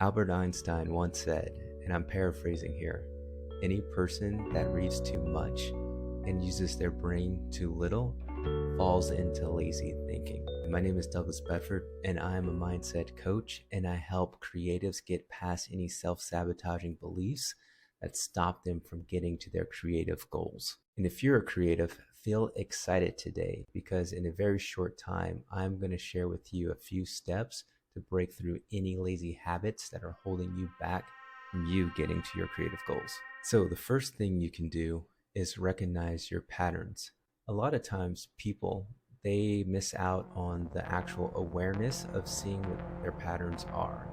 Albert Einstein once said, and I'm paraphrasing here, any person that reads too much and uses their brain too little falls into lazy thinking. My name is Douglas Bedford, and I am a mindset coach, and I help creatives get past any self-sabotaging beliefs that stop them from getting to their creative goals. And if you're a creative, feel excited today because in a very short time, I'm going to share with you a few steps to break through any lazy habits that are holding you back from you getting to your creative goals. So the first thing you can do is recognize your patterns. A lot of times people, they miss out on the actual awareness of seeing what their patterns are.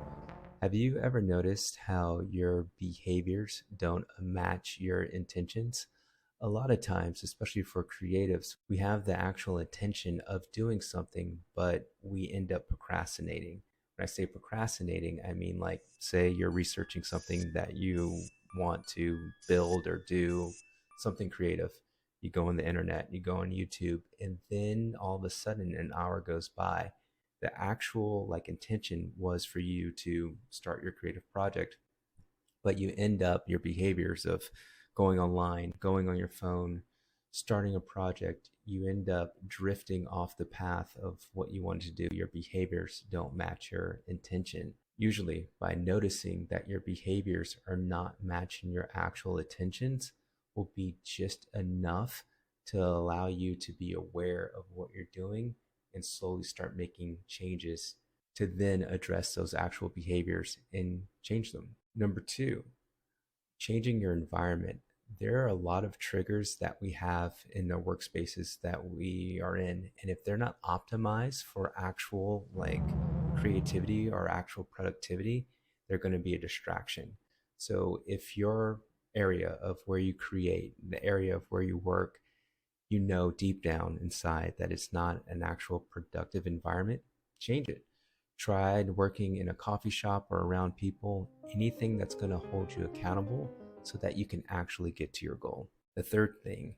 Have you ever noticed how your behaviors don't match your intentions? A lot of times, especially for creatives, we have the actual intention of doing something, but we end up procrastinating. When I say procrastinating, I mean like, say you're researching something that you want to build or do, something creative. You go on the internet, you go on YouTube, and then all of a sudden an hour goes by. The actual like intention was for you to start your creative project, but you end up your behaviors of going online, going on your phone, starting a project, you end up drifting off the path of what you wanted to do. Your behaviors don't match your intention. Usually, by noticing that your behaviors are not matching your actual intentions, will be just enough to allow you to be aware of what you're doing and slowly start making changes to then address those actual behaviors and change them. Number two, changing your environment. There are a lot of triggers that we have in the workspaces that we are in. And if they're not optimized for actual like creativity or actual productivity, they're going to be a distraction. So if your area of where you create, the area of where you work, you know deep down inside that it's not an actual productive environment, change it. Tried working in a coffee shop or around people, anything that's going to hold you accountable so that you can actually get to your goal. The third thing,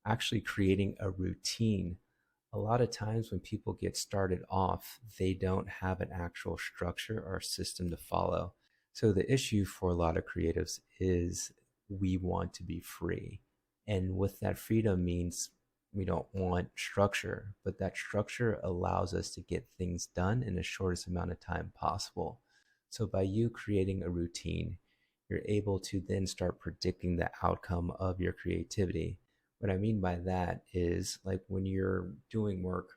actually creating a routine. A lot of times when people get started off, they don't have an actual structure or system to follow. So the issue for a lot of creatives is we want to be free. And with that freedom means we don't want structure, but that structure allows us to get things done in the shortest amount of time possible. So by you creating a routine, you're able to then start predicting the outcome of your creativity. What I mean by that is like when you're doing work,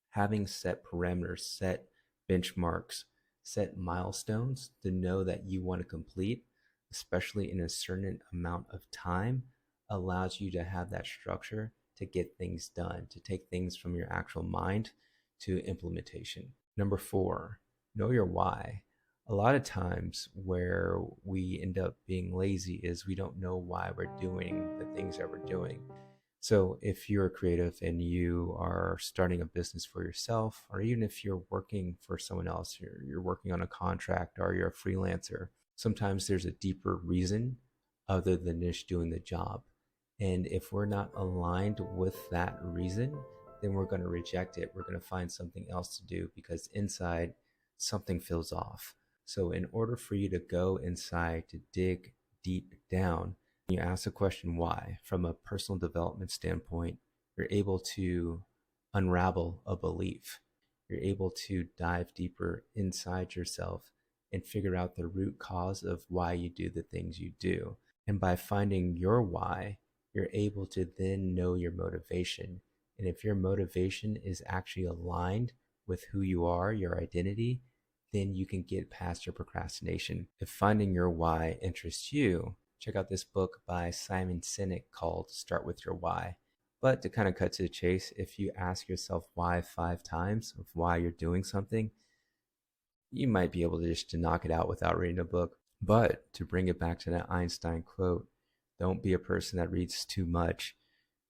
having set parameters, set benchmarks, set milestones to know that you want to complete, especially in a certain amount of time, allows you to have that structure to get things done, to take things from your actual mind to implementation. Number four, know your why. A lot of times where we end up being lazy is we don't know why we're doing the things that we're doing. So if you're a creative and you are starting a business for yourself, or even if you're working for someone else, you're working on a contract or you're a freelancer, sometimes there's a deeper reason other than just doing the job. And if we're not aligned with that reason, then we're going to reject it. We're going to find something else to do because inside something feels off. So in order for you to go inside to dig deep down, you ask the question why. From a personal development standpoint, you're able to unravel a belief. You're able to dive deeper inside yourself and figure out the root cause of why you do the things you do. And by finding your why, you're able to then know your motivation. And if your motivation is actually aligned with who you are, your identity, then you can get past your procrastination. If finding your why interests you, check out this book by Simon Sinek called Start With Your Why. But to kind of cut to the chase, if you ask yourself why 5 times of why you're doing something, you might be able to just to knock it out without reading a book. But to bring it back to that Einstein quote, don't be a person that reads too much.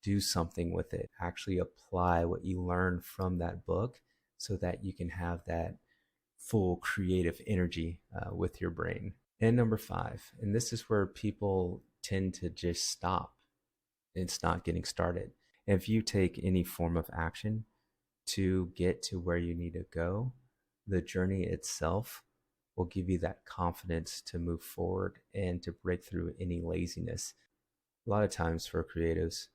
Do something with it. Actually apply what you learn from that book so that you can have that full creative energy with your brain. And number 5, and this is where people tend to just stop. It's not getting started. And if you take any form of action to get to where you need to go, the journey itself will give you that confidence to move forward and to break through any laziness. A lot of times for creatives,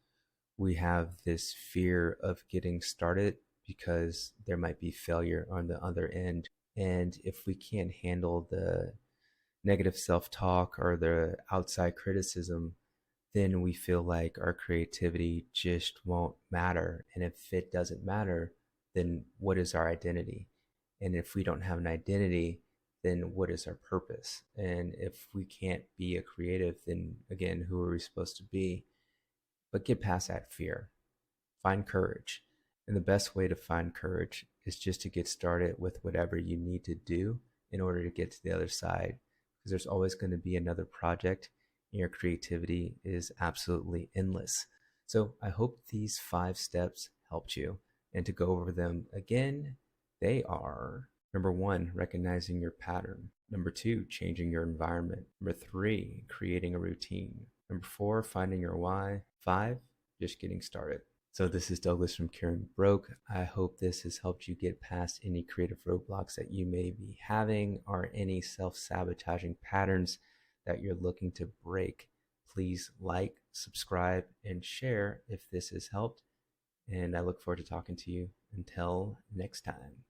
we have this fear of getting started because there might be failure on the other end. And if we can't handle the negative self talk or the outside criticism, then we feel like our creativity just won't matter. And if it doesn't matter, then what is our identity? And if we don't have an identity, then what is our purpose? And if we can't be a creative, then again, who are we supposed to be? But get past that fear, find courage. And the best way to find courage is just to get started with whatever you need to do in order to get to the other side. Because there's always going to be another project, and your creativity is absolutely endless. So I hope these 5 steps helped you. And to go over them again, they are: number 1, recognizing your pattern. Number 2, changing your environment. Number 3, creating a routine. Number 4, finding your why. 5, just getting started. So this is Douglas from Caring Broke. I hope this has helped you get past any creative roadblocks that you may be having or any self-sabotaging patterns that you're looking to break. Please like, subscribe, and share if this has helped. And I look forward to talking to you. Until next time.